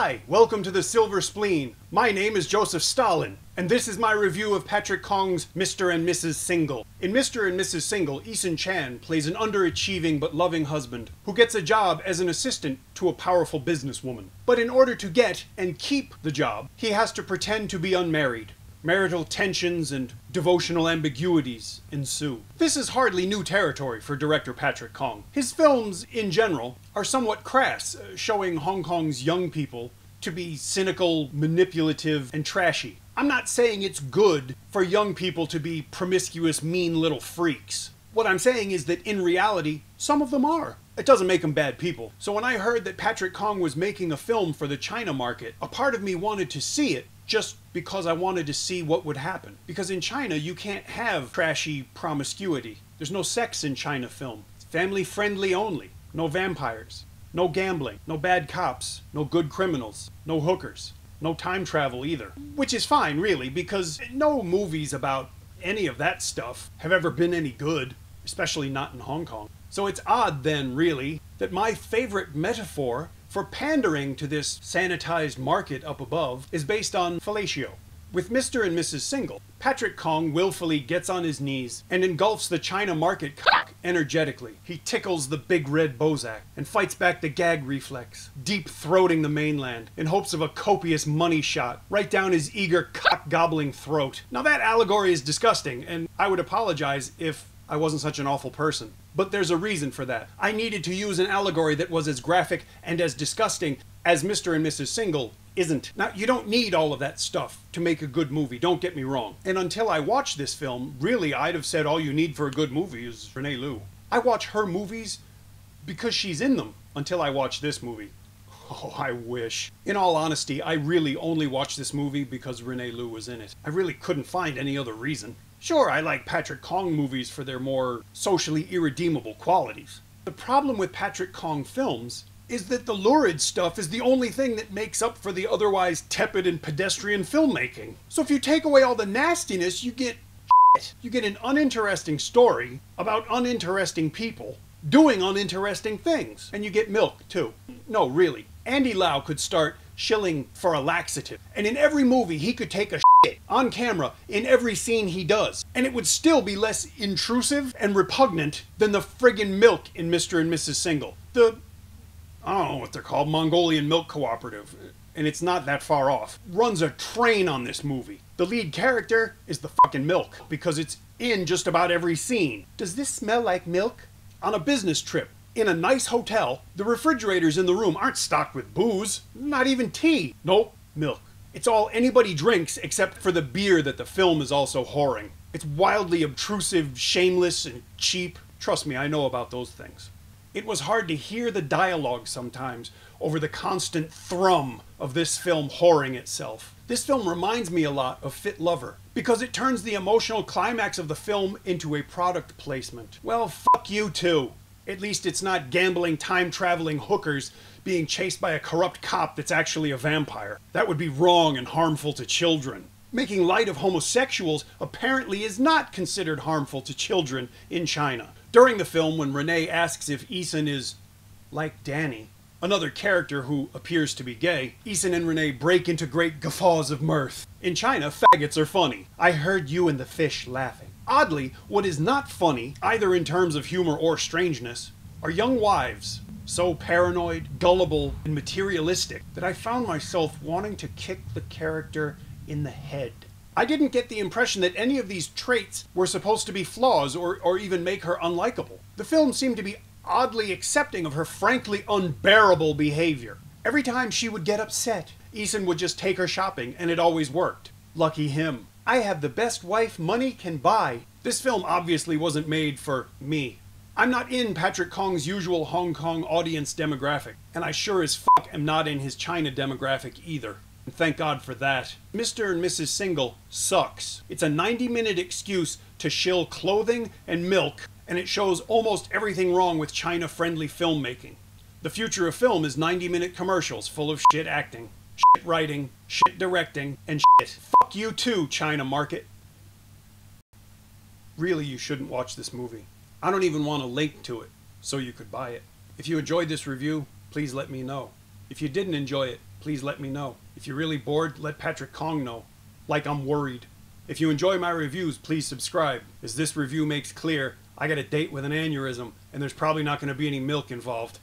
Hi, welcome to the Silver Spleen. My name is Joseph Stalin, and this is my review of Patrick Kong's Mr. and Mrs. Single. In Mr. and Mrs. Single, Eason Chan plays an underachieving but loving husband who gets a job as an assistant to a powerful businesswoman. But in order to get and keep the job, he has to pretend to be unmarried. Marital tensions and devotional ambiguities ensue. This is hardly new territory for director Patrick Kong. His films, in general, are somewhat crass, showing Hong Kong's young people to be cynical, manipulative, and trashy. I'm not saying it's good for young people to be promiscuous, mean little freaks. What I'm saying is that in reality, some of them are. It doesn't make them bad people. So when I heard that Patrick Kong was making a film for the China market, a part of me wanted to see it just because I wanted to see what would happen. Because in China, you can't have trashy promiscuity. There's no sex in China film. It's family friendly only. No vampires. No gambling. No bad cops. No good criminals. No hookers. No time travel either. Which is fine, really, because no movies about any of that stuff have ever been any good, especially not in Hong Kong. So it's odd then, really, that my favorite metaphor for pandering to this sanitized market up above is based on fellatio. With Mr. and Mrs. Single, Patrick Kong willfully gets on his knees and engulfs the China market cock energetically. He tickles the big red Bozak and fights back the gag reflex, deep-throating the mainland in hopes of a copious money shot right down his eager cock-gobbling throat. Now that allegory is disgusting, and I would apologize if I wasn't such an awful person. But there's a reason for that. I needed to use an allegory that was as graphic and as disgusting as Mr. and Mrs. Single isn't. Now, you don't need all of that stuff to make a good movie, don't get me wrong. And until I watched this film, really, I'd have said all you need for a good movie is Rene Liu. I watch her movies because she's in them until I watch this movie. Oh, I wish. In all honesty, I really only watched this movie because Rene Liu was in it. I really couldn't find any other reason. Sure, I like Patrick Kong movies for their more socially irredeemable qualities. The problem with Patrick Kong films is that the lurid stuff is the only thing that makes up for the otherwise tepid and pedestrian filmmaking. So if you take away all the nastiness, you get shit. You get an uninteresting story about uninteresting people doing uninteresting things. And you get milk, too. No, really. Andy Lau could start shilling for a laxative. And in every movie, he could take a shit on camera in every scene he does. And it would still be less intrusive and repugnant than the friggin' milk in Mr. and Mrs. Single. I don't know what they're called, Mongolian Milk Cooperative. And it's not that far off. Runs a train on this movie. The lead character is the fucking milk, because it's in just about every scene. Does this smell like milk? On a business trip, in a nice hotel, the refrigerators in the room aren't stocked with booze, not even tea. Nope, milk. It's all anybody drinks except for the beer that the film is also whoring. It's wildly obtrusive, shameless, and cheap. Trust me, I know about those things. It was hard to hear the dialogue sometimes over the constant thrum of this film whoring itself. This film reminds me a lot of Fit Lover, because it turns the emotional climax of the film into a product placement. Well, fuck you too. At least it's not gambling, time-traveling hookers being chased by a corrupt cop that's actually a vampire. That would be wrong and harmful to children. Making light of homosexuals apparently is not considered harmful to children in China. During the film, when Rene asks if Eason is like Danny, another character who appears to be gay, Eason and Rene break into great guffaws of mirth. In China, faggots are funny. I heard you and the fish laughing. Oddly, what is not funny, either in terms of humor or strangeness, are young wives, so paranoid, gullible, and materialistic that I found myself wanting to kick the character in the head. I didn't get the impression that any of these traits were supposed to be flaws or even make her unlikable. The film seemed to be oddly accepting of her frankly unbearable behavior. Every time she would get upset, Eason would just take her shopping, and it always worked. Lucky him. I have the best wife money can buy. This film obviously wasn't made for me. I'm not in Patrick Kong's usual Hong Kong audience demographic, and I sure as fuck am not in his China demographic either. And thank God for that. Mr. and Mrs. Single sucks. It's a 90-minute excuse to shill clothing and milk, and it shows almost everything wrong with China-friendly filmmaking. The future of film is 90-minute commercials full of shit acting, shit writing, shit directing, and shit. Fuck you too, China market. Really, you shouldn't watch this movie. I don't even want a link to it, so you could buy it. If you enjoyed this review, please let me know. If you didn't enjoy it, please let me know. If you're really bored, let Patrick Kong know. Like I'm worried. If you enjoy my reviews, please subscribe. As this review makes clear, I got a date with an aneurysm, and there's probably not going to be any milk involved.